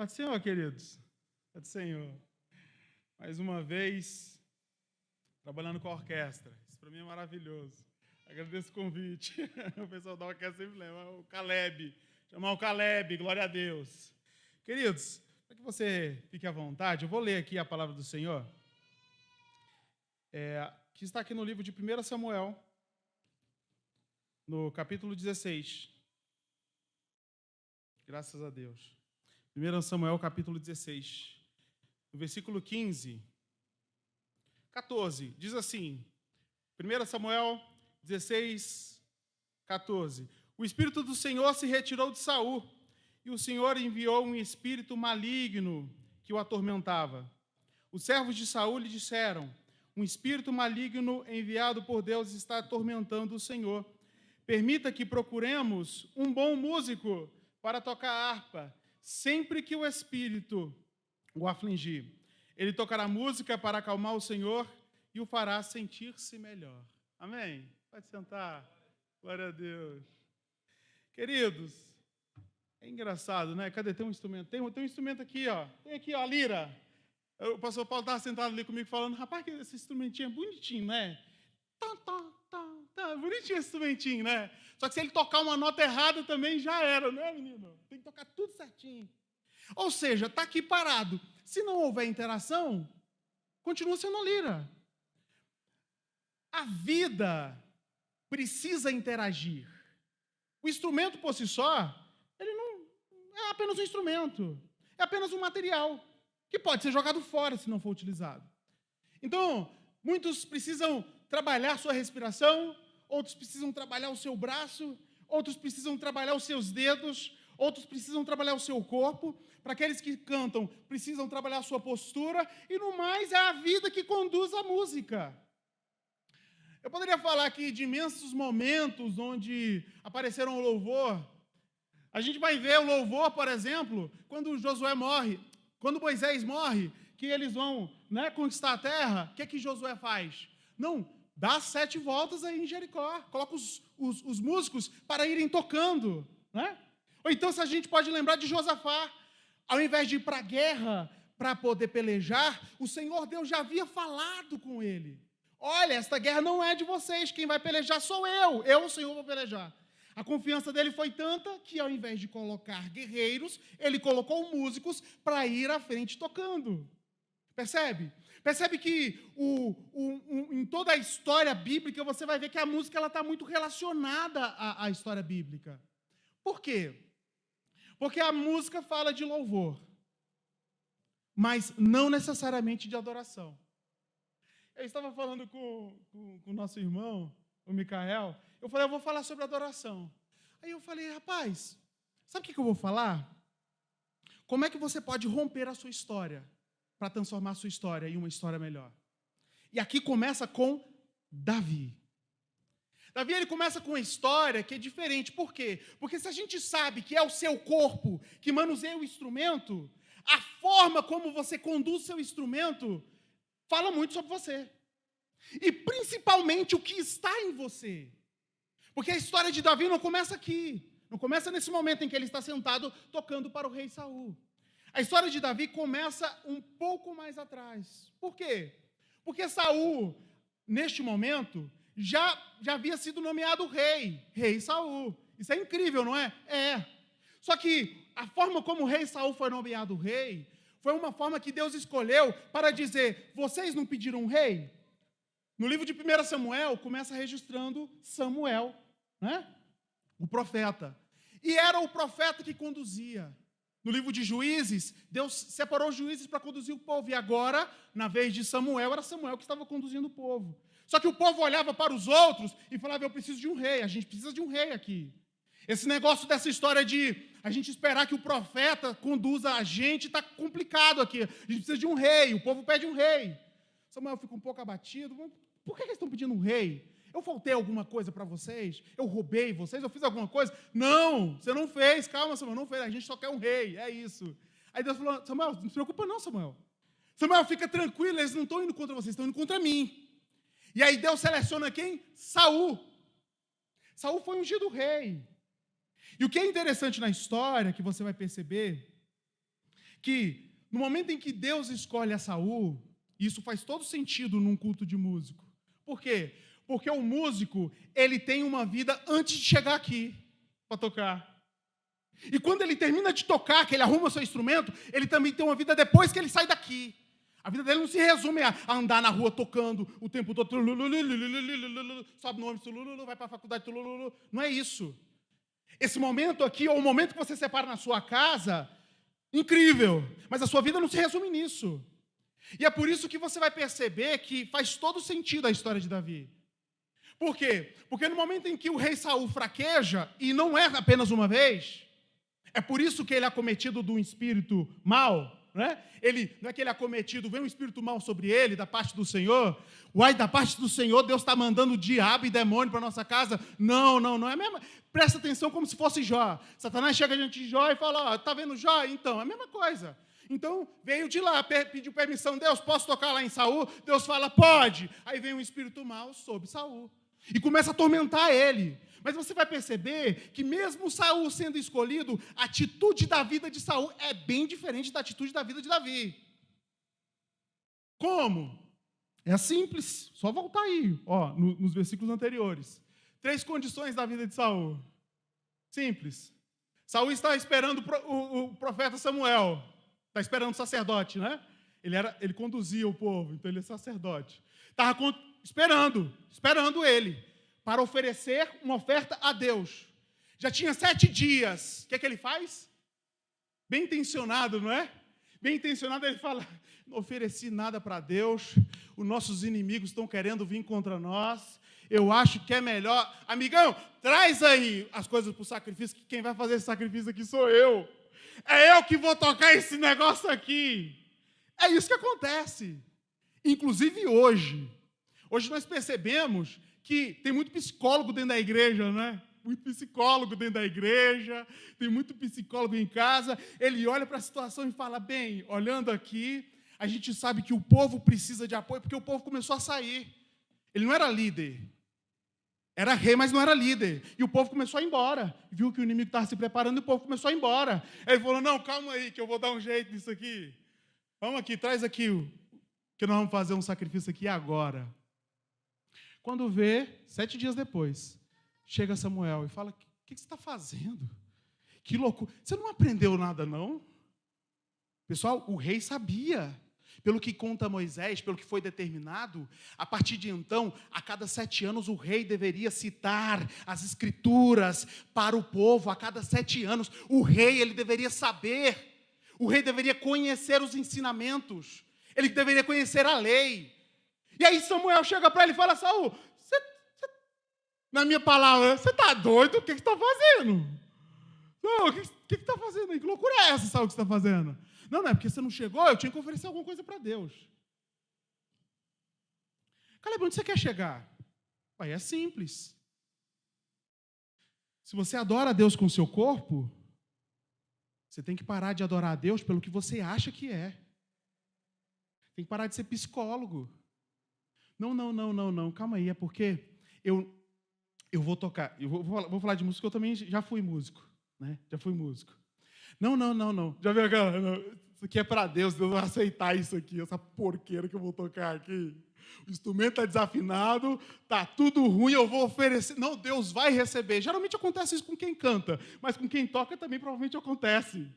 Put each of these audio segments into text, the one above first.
Paz do Senhor, queridos. Paz do Senhor. Mais uma vez, trabalhando com a orquestra. Isso para mim é maravilhoso. Agradeço o convite. O pessoal da orquestra sempre lembra. O Caleb. Chamar o Caleb, glória a Deus. Queridos, para que você fique à vontade, eu vou ler aqui a palavra do Senhor, que está aqui no livro de 1 Samuel, no capítulo 16. Graças a Deus. 1 Samuel, capítulo 16. No versículo 14, diz assim, 1 Samuel 16, 14. O Espírito do Senhor se retirou de Saul, e o Senhor enviou um espírito maligno que o atormentava. Os servos de Saul lhe disseram, um espírito maligno enviado por Deus está atormentando o Senhor. Permita que procuremos um bom músico para tocar harpa, sempre que o espírito o afligir. Ele tocará música para acalmar o Senhor e o fará sentir-se melhor. Amém? Pode sentar. Glória a Deus. Queridos, é engraçado, né? Cadê? Tem um instrumento? Tem um instrumento aqui, ó. Tem aqui, ó, a lira. O pastor Paulo estava sentado ali comigo falando, rapaz, esse instrumentinho é bonitinho, né? Bonitinho esse instrumentinho, né? Só que se ele tocar uma nota errada também já era, né, menino? Tem que tocar tudo certinho. Ou seja, está aqui parado. Se não houver interação, continua sendo a lira. A vida precisa interagir. O instrumento por si só, ele não é apenas um instrumento. É apenas um material que pode ser jogado fora se não for utilizado. Então, muitos precisam trabalhar sua respiração, outros precisam trabalhar o seu braço, outros precisam trabalhar os seus dedos, outros precisam trabalhar o seu corpo. Para aqueles que cantam, precisam trabalhar a sua postura, e no mais é a vida que conduz a música. Eu poderia falar aqui de imensos momentos onde apareceram o louvor. A gente vai ver o louvor, por exemplo, quando Josué morre, quando Moisés morre, que eles vão, conquistar a terra, o que é que Josué faz? Não, dá 7 voltas aí em Jericó, coloca os músicos para irem tocando, né? Ou então, se a gente pode lembrar de Josafá, ao invés de ir para a guerra para poder pelejar, o Senhor Deus já havia falado com ele. Olha, esta guerra não é de vocês, quem vai pelejar sou eu, o Senhor, vou pelejar. A confiança dele foi tanta que, ao invés de colocar guerreiros, ele colocou músicos para ir à frente tocando. Percebe? Percebe que em toda a história bíblica, você vai ver que a música está muito relacionada à história bíblica. Por quê? Porque a música fala de louvor, mas não necessariamente de adoração. Eu estava falando com o nosso irmão, o Micael, eu falei, eu vou falar sobre adoração. Aí eu falei, rapaz, sabe o que eu vou falar? Como é que você pode romper a sua história para transformar a sua história em uma história melhor? E aqui começa com Davi. Davi, ele começa com uma história que é diferente. Por quê? Porque se a gente sabe que é o seu corpo que manuseia o instrumento, a forma como você conduz o seu instrumento fala muito sobre você. E principalmente o que está em você. Porque a história de Davi não começa aqui. Não começa nesse momento em que ele está sentado tocando para o rei Saul. A história de Davi começa um pouco mais atrás. Por quê? Porque Saul, neste momento, já havia sido nomeado rei Saul. Isso é incrível, não é? É. Só que a forma como o rei Saul foi nomeado rei foi uma forma que Deus escolheu para dizer, vocês não pediram um rei? No livro de 1 Samuel, começa registrando Samuel, né? O profeta. E era o profeta que conduzia. No livro de Juízes, Deus separou os juízes para conduzir o povo. E agora, na vez de Samuel, era Samuel que estava conduzindo o povo. Só que o povo olhava para os outros e falava, eu preciso de um rei, a gente precisa de um rei aqui. Esse negócio dessa história de a gente esperar que o profeta conduza a gente está complicado aqui. A gente precisa de um rei, o povo pede um rei. Samuel fica um pouco abatido. Por que eles estão pedindo um rei? Eu faltei alguma coisa para vocês? Eu roubei vocês? Eu fiz alguma coisa? Não, você não fez. Calma, Samuel, não fez. A gente só quer um rei, é isso. Aí Deus falou, Samuel, não se preocupa não, Samuel. Samuel, fica tranquilo, eles não estão indo contra vocês, estão indo contra mim. E aí Deus seleciona quem? Saul. Saul foi ungido rei. E o que é interessante na história, que você vai perceber, que no momento em que Deus escolhe a Saul, isso faz todo sentido num culto de músico. Por quê? Porque o músico, ele tem uma vida antes de chegar aqui para tocar. E quando ele termina de tocar, que ele arruma o seu instrumento, ele também tem uma vida depois que ele sai daqui. A vida dele não se resume a andar na rua tocando o tempo todo, sobe no ônibus, vai para a faculdade, não é isso. Esse momento aqui, ou o momento que você separa na sua casa, incrível, mas a sua vida não se resume nisso. E é por isso que você vai perceber que faz todo sentido a história de Davi. Por quê? Porque no momento em que o rei Saul fraqueja, e não é apenas uma vez, é por isso que ele é acometido de um espírito mau, né? Ele, não é que ele é acometido, vem um espírito mau sobre ele, da parte do Senhor. Uai, da parte do Senhor, Deus está mandando diabo e demônio para a nossa casa. Não é mesmo. Presta atenção como se fosse Jó. Satanás chega diante de Jó e fala, está vendo Jó? Então, é a mesma coisa. Então, veio de lá, pediu permissão, Deus, posso tocar lá em Saul? Deus fala, pode. Aí vem um espírito mau sobre Saul. E começa a atormentar ele. Mas você vai perceber que mesmo Saul sendo escolhido, a atitude da vida de Saul é bem diferente da atitude da vida de Davi. Como? É simples, só voltar aí, nos versículos anteriores. 3 condições da vida de Saul. Simples. Saul está esperando o profeta Samuel. Está esperando o sacerdote, né? Ele conduzia o povo, então ele é sacerdote. Estava esperando ele, para oferecer uma oferta a Deus. Já tinha 7 dias. O que é que ele faz? Bem intencionado, não é? Bem intencionado, ele fala, não ofereci nada para Deus, os nossos inimigos estão querendo vir contra nós, eu acho que é melhor, amigão, traz aí as coisas para o sacrifício, que quem vai fazer esse sacrifício aqui sou eu. É eu que vou tocar esse negócio aqui. É isso que acontece. Inclusive hoje. Hoje nós percebemos que tem muito psicólogo dentro da igreja, né? Muito psicólogo dentro da igreja, tem muito psicólogo em casa. Ele olha para a situação e fala, bem, olhando aqui, a gente sabe que o povo precisa de apoio, porque o povo começou a sair. Ele não era líder. Era rei, mas não era líder. E o povo começou a ir embora. Viu que o inimigo estava se preparando e o povo começou a ir embora. Ele falou, não, calma aí, que eu vou dar um jeito nisso aqui. Vamos aqui, traz aqui, que nós vamos fazer um sacrifício aqui agora. Quando vê, 7 dias depois, chega Samuel e fala, o que você está fazendo? Que loucura. Você não aprendeu nada, não? Pessoal, o rei sabia. Pelo que conta Moisés, pelo que foi determinado, a partir de então, a cada 7 anos, o rei deveria citar as escrituras para o povo. A cada 7 anos, o rei ele deveria saber. O rei deveria conhecer os ensinamentos. Ele deveria conhecer a lei. E aí Samuel chega para ele e fala, Saul, na minha palavra, você está doido? O que você está fazendo? Não, o que você está fazendo aí? Que loucura é essa, Saul, que você está fazendo? Não é porque você não chegou, eu tinha que oferecer alguma coisa para Deus. Caleb, onde você quer chegar? Aí é simples. Se você adora a Deus com o seu corpo, você tem que parar de adorar a Deus pelo que você acha que é. Tem que parar de ser psicólogo. Não, calma aí, é porque eu vou tocar, eu vou falar de música, eu também já fui músico, né? Já fui músico. Não, já viu aquela, isso aqui é para Deus, Deus vai aceitar isso aqui, essa porqueira que eu vou tocar aqui. O instrumento está desafinado, está tudo ruim, eu vou oferecer. Não, Deus vai receber. Geralmente acontece isso com quem canta, mas com quem toca também provavelmente acontece.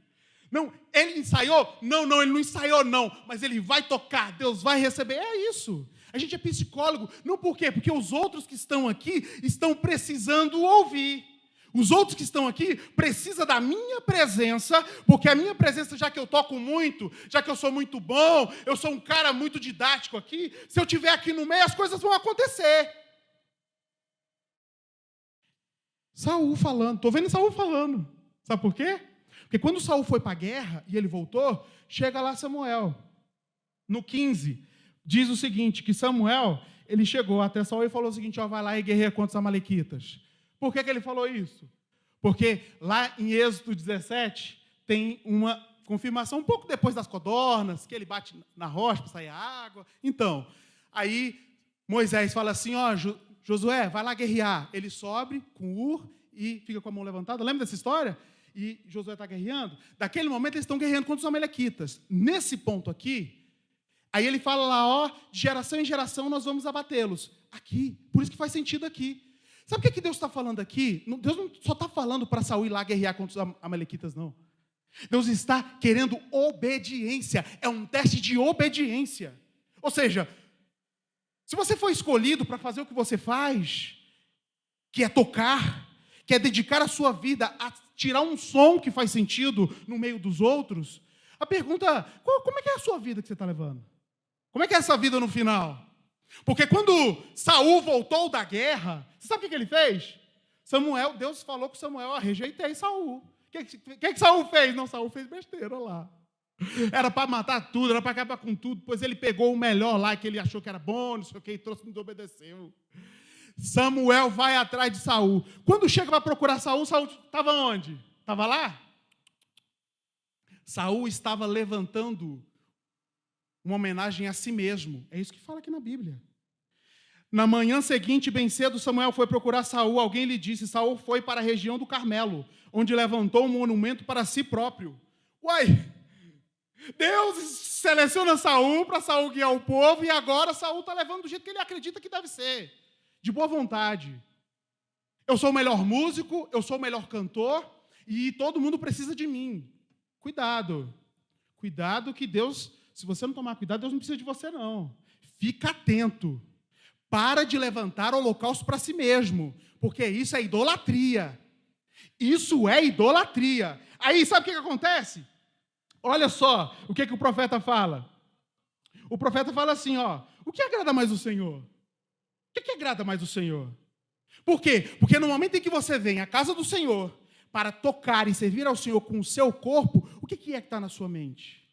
Não, ele ensaiou? Não, ele não ensaiou, não. Mas ele vai tocar, Deus vai receber. É isso. A gente é psicólogo. Não por quê? Porque os outros que estão aqui estão precisando ouvir. Os outros que estão aqui precisam da minha presença, porque a minha presença, já que eu toco muito, já que eu sou muito bom, eu sou um cara muito didático aqui, se eu estiver aqui no meio, as coisas vão acontecer. Saul falando. Estou vendo Saul falando. Sabe por quê? Porque quando Saul foi para a guerra e ele voltou, chega lá Samuel. No 15, diz o seguinte, que Samuel, ele chegou até Saul e falou o seguinte, vai lá e guerreia contra os amalequitas. Por que ele falou isso? Porque lá em Êxodo 17, tem uma confirmação um pouco depois das codornas, que ele bate na rocha para sair a água. Então, aí Moisés fala assim, Josué, vai lá guerrear. Ele sobe com Ur e fica com a mão levantada. Lembra dessa história? e Josué está guerreando. Daquele momento, eles estão guerreando contra os amalequitas. Nesse ponto aqui, aí ele fala lá, ó, de geração em geração nós vamos abatê-los. Aqui, por isso que faz sentido aqui. Sabe o que Deus está falando aqui? Deus não só está falando para Saul ir lá guerrear contra os amalequitas, não. Deus está querendo obediência. É um teste de obediência. Ou seja, se você for escolhido para fazer o que você faz, que é tocar, que é dedicar a sua vida a tirar um som que faz sentido no meio dos outros, a pergunta, como é que é a sua vida que você está levando? Como é que é essa vida no final? Porque quando Saul voltou da guerra, você sabe o que ele fez? Deus falou com Samuel, rejeitei Saul. O que Saul fez? Não, Saul fez besteira lá. Era para matar tudo, era para acabar com tudo. Depois ele pegou o melhor lá, que ele achou que era bom, não sei o que, e trouxe e desobedeceu. Samuel vai atrás de Saul. Quando chega para procurar Saul, Saul estava onde? Estava lá? Saul estava levantando uma homenagem a si mesmo. É isso que fala aqui na Bíblia. Na manhã seguinte, bem cedo, Samuel foi procurar Saul. Alguém lhe disse, Saul foi para a região do Carmelo, onde levantou um monumento para si próprio. Uai, Deus seleciona Saul para Saul guiar o povo, e agora Saul está levando do jeito que ele acredita que deve ser, de boa vontade. Eu sou o melhor músico, eu sou o melhor cantor, e todo mundo precisa de mim. Cuidado. Cuidado que Deus, se você não tomar cuidado, Deus não precisa de você, não. Fica atento. Para de levantar holocausto para si mesmo, porque isso é idolatria. Isso é idolatria. Aí, sabe o que acontece? Olha só o que o profeta fala. O profeta fala assim, ó, o que agrada mais o Senhor? O que agrada mais o Senhor? Por quê? Porque no momento em que você vem à casa do Senhor para tocar e servir ao Senhor com o seu corpo, o que é que está na sua mente?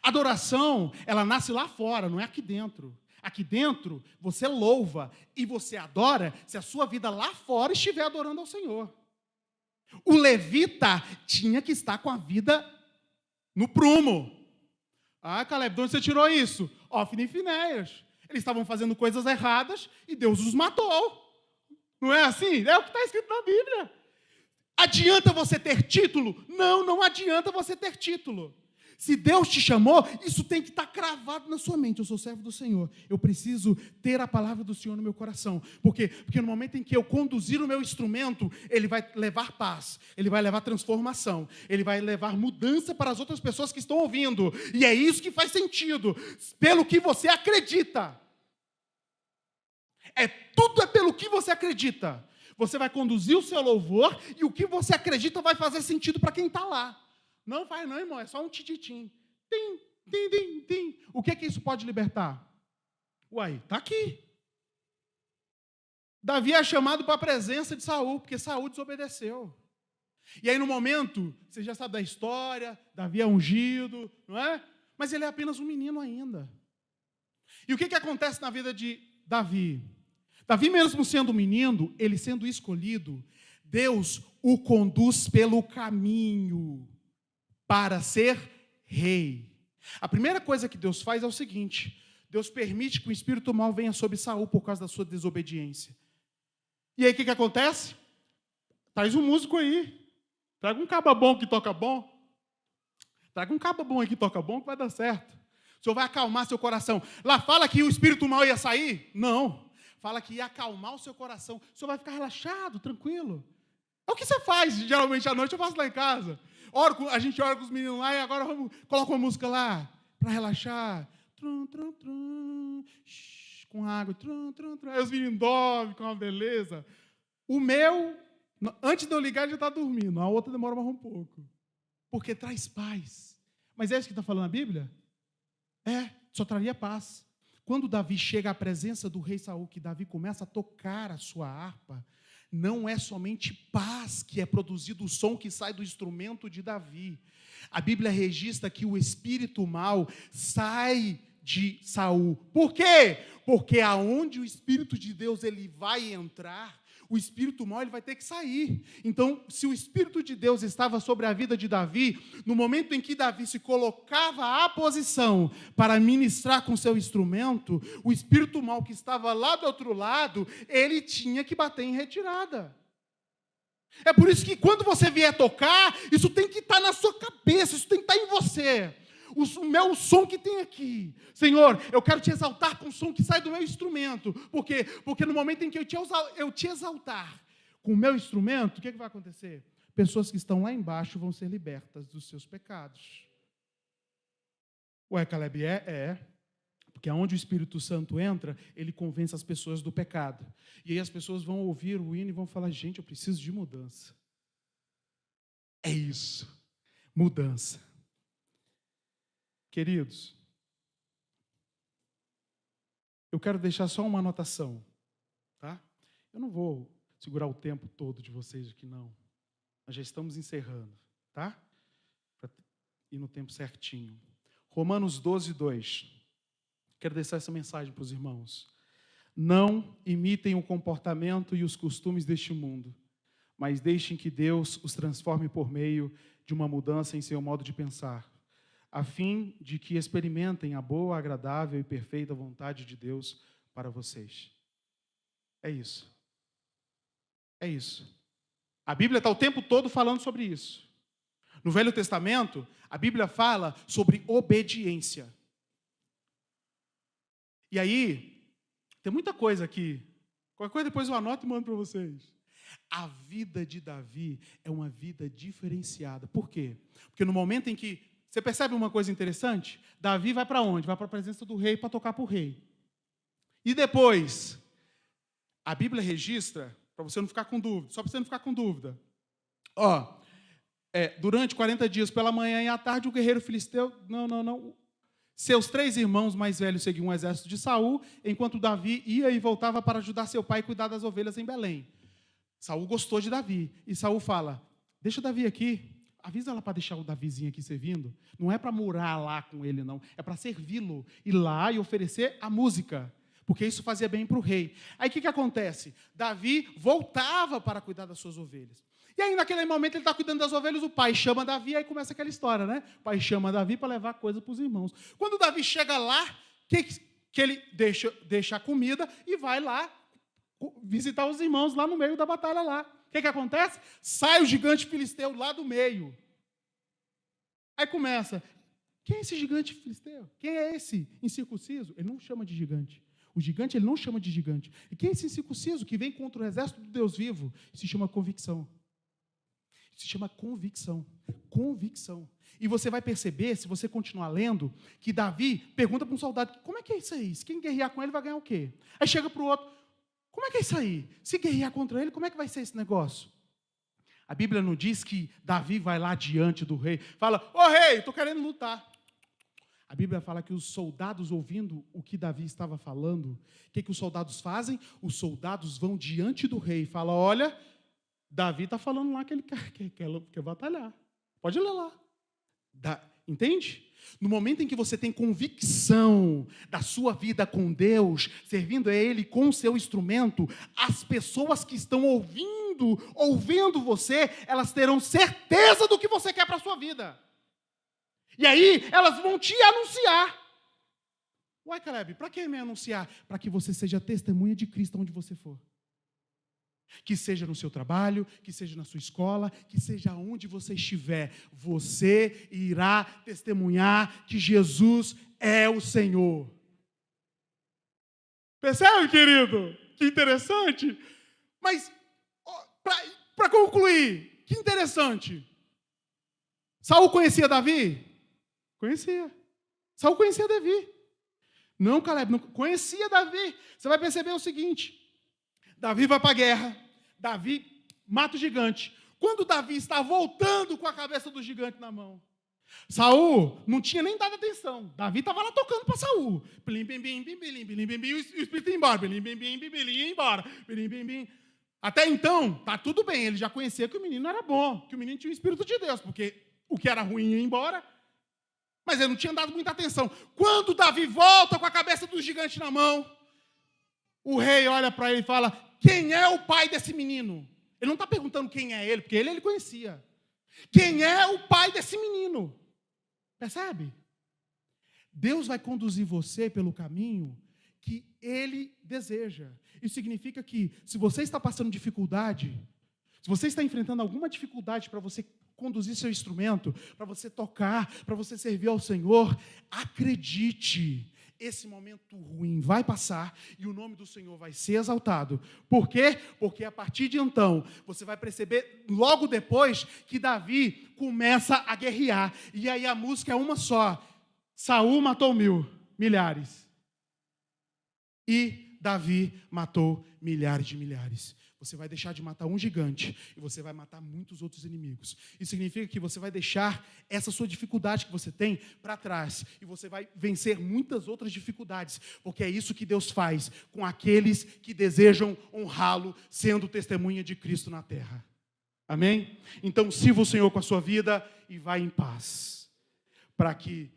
Adoração, ela nasce lá fora, não é aqui dentro. Aqui dentro, você louva e você adora se a sua vida lá fora estiver adorando ao Senhor. O levita tinha que estar com a vida no prumo. Ah, Caleb, de onde você tirou isso? Ofni e Finéias. Eles estavam fazendo coisas erradas e Deus os matou. Não é assim? É o que está escrito na Bíblia. Adianta você ter título? Não, não adianta você ter título. Se Deus te chamou, isso tem que estar cravado na sua mente. Eu sou servo do Senhor. Eu preciso ter a palavra do Senhor no meu coração. Por quê? Porque no momento em que eu conduzir o meu instrumento, ele vai levar paz, ele vai levar transformação, ele vai levar mudança para as outras pessoas que estão ouvindo. E é isso que faz sentido, pelo que você acredita. Tudo é pelo que você acredita. Você vai conduzir o seu louvor e o que você acredita vai fazer sentido para quem está lá. Não faz não, irmão, é só um tititim. Tim, tim, tim, tim. O que é que isso pode libertar? Uai, está aqui. Davi é chamado para a presença de Saul, porque Saul desobedeceu. E aí no momento, você já sabe da história, Davi é ungido, não é? Mas ele é apenas um menino ainda. E o que acontece na vida de Davi? Davi, mesmo sendo um menino, ele sendo escolhido, Deus o conduz pelo caminho para ser rei. A primeira coisa que Deus faz é o seguinte: Deus permite que o espírito mau venha sobre Saul por causa da sua desobediência. E aí o que acontece? Traz um músico aí. Traga um caba bom que toca bom. Traga um caba bom aí que toca bom que vai dar certo. O Senhor vai acalmar seu coração. Lá fala que o espírito mau ia sair? Não. Fala que ia acalmar o seu coração. O Senhor vai ficar relaxado, tranquilo. É o que você faz, geralmente, à noite eu faço lá em casa. A gente ora com os meninos lá e agora coloca uma música lá para relaxar. Trum, trum, trum, com água. Trum, trum, trum. Aí os meninos dormem com uma beleza. O meu, antes de eu ligar, ele já está dormindo. A outra demora mais um pouco. Porque traz paz. Mas é isso que está falando a Bíblia? Só traria paz. Quando Davi chega à presença do rei Saul, que Davi começa a tocar a sua harpa, não é somente paz que é produzido o som que sai do instrumento de Davi. A Bíblia registra que o espírito mau sai de Saul. Por quê? Porque aonde o Espírito de Deus ele vai entrar, o espírito mau ele vai ter que sair. Então, se o Espírito de Deus estava sobre a vida de Davi, no momento em que Davi se colocava à posição para ministrar com seu instrumento, o espírito mau que estava lá do outro lado, ele tinha que bater em retirada. É por isso que quando você vier tocar, isso tem que estar na sua cabeça, isso tem que estar em você. O meu som que tem aqui. Senhor, eu quero te exaltar com o som que sai do meu instrumento. Por quê? Porque no momento em que eu te exaltar com o meu instrumento, o que vai acontecer? Pessoas que estão lá embaixo vão ser libertas dos seus pecados. Ué, Caleb, porque onde o Espírito Santo entra, ele convence as pessoas do pecado. E aí as pessoas vão ouvir o hino e vão falar, gente, eu preciso de mudança. É isso, mudança. Queridos, eu quero deixar só uma anotação, tá? Eu não vou segurar o tempo todo de vocês aqui, não. Nós já estamos encerrando, tá? Para ir no tempo certinho. Romanos 12, 2. Quero deixar essa mensagem para os irmãos. Não imitem o comportamento e os costumes deste mundo, mas deixem que Deus os transforme por meio de uma mudança em seu modo de pensar, a fim de que experimentem a boa, agradável e perfeita vontade de Deus para vocês. É isso. É isso. A Bíblia está o tempo todo falando sobre isso. No Velho Testamento, a Bíblia fala sobre obediência. E aí, tem muita coisa aqui. Qualquer coisa depois eu anoto e mando para vocês. A vida de Davi é uma vida diferenciada. Por quê? Porque no momento em que... Você percebe uma coisa interessante? Davi vai para onde? Vai para a presença do rei para tocar para o rei. E depois, a Bíblia registra, para você não ficar com dúvida, só para você não ficar com dúvida. Durante 40 dias, pela manhã e à tarde, o guerreiro filisteu... Não. Seus 3 irmãos mais velhos seguiam o exército de Saul, enquanto Davi ia e voltava para ajudar seu pai a cuidar das ovelhas em Belém. Saul gostou de Davi. E Saul fala, deixa o Davi aqui. Avisa ela para deixar o Davizinho aqui servindo. Não é para morar lá com ele, não. É para servi-lo. Ir lá e oferecer a música. Porque isso fazia bem para o rei. Aí o que acontece? Davi voltava para cuidar das suas ovelhas. E aí, naquele momento, ele está cuidando das ovelhas, o pai chama Davi, aí começa aquela história, né? O pai chama Davi para levar coisa para os irmãos. Quando Davi chega lá, que ele deixa a comida e vai lá visitar os irmãos lá no meio da batalha lá. O que acontece? Sai o gigante filisteu lá do meio. Aí começa, quem é esse gigante filisteu? Quem é esse incircunciso? Ele não chama de gigante. O gigante, ele não chama de gigante. E quem é esse incircunciso que vem contra o exército do Deus vivo? Se chama convicção. Se chama convicção. Convicção. E você vai perceber, se você continuar lendo, que Davi pergunta para um soldado, como é que é isso aí? Se quem guerrear com ele vai ganhar o quê? Aí chega para o outro, como é que é isso aí? Se guerrear contra ele, como é que vai ser esse negócio? A Bíblia não diz que Davi vai lá diante do rei, fala, ô rei, estou querendo lutar. A Bíblia fala que os soldados, ouvindo o que Davi estava falando, o que os soldados fazem? Os soldados vão diante do rei e falam, olha, Davi está falando lá que ele quer batalhar. Pode ler lá. Entende? No momento em que você tem convicção da sua vida com Deus, servindo a Ele com o seu instrumento, as pessoas que estão ouvindo você, elas terão certeza do que você quer para a sua vida. E aí, elas vão te anunciar. Ué, Caleb, para que me anunciar? Para que você seja testemunha de Cristo onde você for. Que seja no seu trabalho, que seja na sua escola, que seja onde você estiver, você irá testemunhar que Jesus é o Senhor. Percebe, querido? Que interessante. Mas, para concluir, que interessante. Saul conhecia Davi? Conhecia. Saul conhecia Davi. Não, Caleb, não conhecia Davi. Você vai perceber o seguinte. Davi vai para a guerra, Davi mata o gigante. Quando Davi está voltando com a cabeça do gigante na mão, Saul não tinha nem dado atenção. Davi estava lá tocando para Saul. Blim, blim, blim, blim, blim, blim, blim, blim, o espírito ia embora. Blim, blim, blim, blim, blim, ia embora. Blim, blim, blim. Até então, tá tudo bem. Ele já conhecia que o menino era bom, que o menino tinha o Espírito de Deus, porque o que era ruim ia embora. Mas ele não tinha dado muita atenção. Quando Davi volta com a cabeça do gigante na mão, o rei olha para ele e fala, quem é o pai desse menino? Ele não está perguntando quem é ele, porque ele conhecia. Quem é o pai desse menino? Percebe? Deus vai conduzir você pelo caminho que Ele deseja. Isso significa que, se você está passando dificuldade, Se você está enfrentando alguma dificuldade para você conduzir seu instrumento, para você tocar, para você servir ao Senhor, acredite, esse momento ruim vai passar e o nome do Senhor vai ser exaltado. Por quê? Porque a partir de então, você vai perceber logo depois que Davi começa a guerrear. E aí a música é uma só. Saul matou milhares. E Davi matou milhares de milhares. Você vai deixar de matar um gigante e você vai matar muitos outros inimigos. Isso significa que você vai deixar essa sua dificuldade que você tem para trás e você vai vencer muitas outras dificuldades, porque é isso que Deus faz com aqueles que desejam honrá-lo, sendo testemunha de Cristo na terra. Amém? Então sirva o Senhor com a sua vida e vá em paz, para que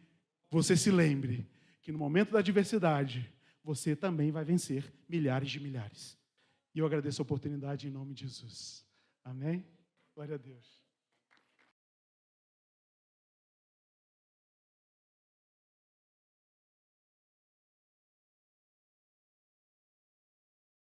você se lembre que no momento da adversidade você também vai vencer milhares de milhares. E eu agradeço a oportunidade em nome de Jesus. Amém? Glória a Deus.